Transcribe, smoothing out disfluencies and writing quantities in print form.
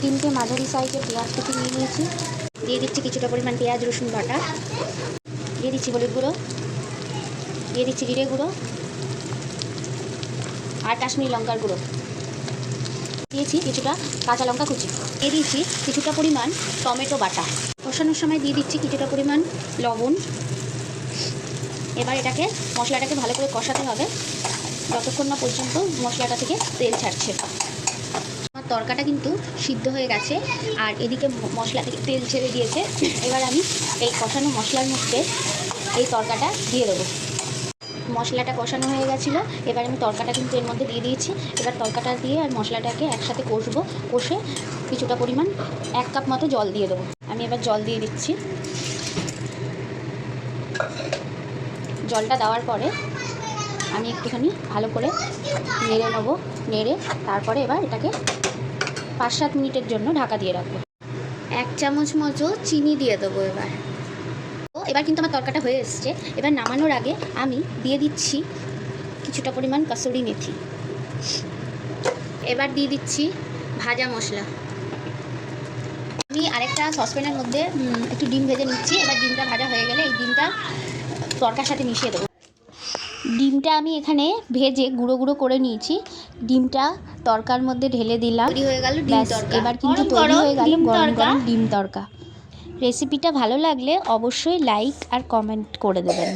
তিনটে মাঝারি সাইজের পেঁয়াজ কুচি নিয়ে নিয়েছি। দিয়ে দিচ্ছি কিছুটা পরিমাণ পেঁয়াজ রসুন বাটা। দিয়ে দিচ্ছি হলুদ গুঁড়ো, দিয়ে দিচ্ছি জিরে গুঁড়ো আর কাশ্মীরি লঙ্কার গুঁড়ো। দিয়েছি কিছুটা কাঁচা লঙ্কা কুচি। দিয়ে দিয়েছি কিছুটা পরিমাণ টমেটো বাটা। কষানোর সময় দিয়ে দিচ্ছি কিছুটা পরিমাণ লবণ। এবার মশলাটাকে ভালো করে কষাতে হবে যতক্ষণ না পর্যন্ত মশলাটা থেকে তেল ছাড়ছে। আমার তরকাটা কিন্তু সিদ্ধ হয়ে গেছে আর এদিকে মশলা থেকে তেল ছেড়ে দিয়েছে। এবার আমি এই কষানো মশলার মধ্যে এই তরকাটা দিয়ে দেবো। মশলাটা কষানো হয়ে গেছিলো, এবার আমি তরকাটা কিন্তু এর মধ্যে দিয়ে দিয়েছি। এবার তরকাটা দিয়ে আর মশলাটাকে একসাথে কষবো। কষে কিছুটা পরিমাণ 1 কাপ মতো জল দিয়ে দেবো। আমি এবার জল দিয়ে দিচ্ছি। জলটা দেওয়ার পরে আমি একটুখানি ভালো করে নেড়ে নেবো। নেড়ে তারপরে এবার এটাকে 5-7 মিনিটের জন্য ঢাকা দিয়ে রাখবো। 1 চামচ মতো চিনি দিয়ে দেবো। এবার কিন্তু আমার তরকাটা হয়ে এসছে। এবার নামানোর আগে আমি দিয়ে দিচ্ছি কিছুটা পরিমাণ কাসুরি মেথি। এবার দিয়ে দিচ্ছি ভাজা মশলা। আমি আরেকটা সসপ্যানের মধ্যে একটু ডিম ভেজে নিচ্ছি। এবার ডিমটা ভাজা হয়ে গেলে এই ডিমটা তরকার সাথে মিশিয়ে দেবো। ডিমটা আমি এখানে ভেজে গুঁড়ো গুঁড়ো করে নিয়েছি। ডিমটা তরকার মধ্যে ঢেলে দিলাম। তৈরি হয়ে গেল ডিম তরকা। এবার কিন্তু তৈরি হয়ে গেল গরম গরম ডিম তরকা। রেসিপিটা ভালো লাগলে অবশ্যই লাইক আর কমেন্ট করে দেবেন।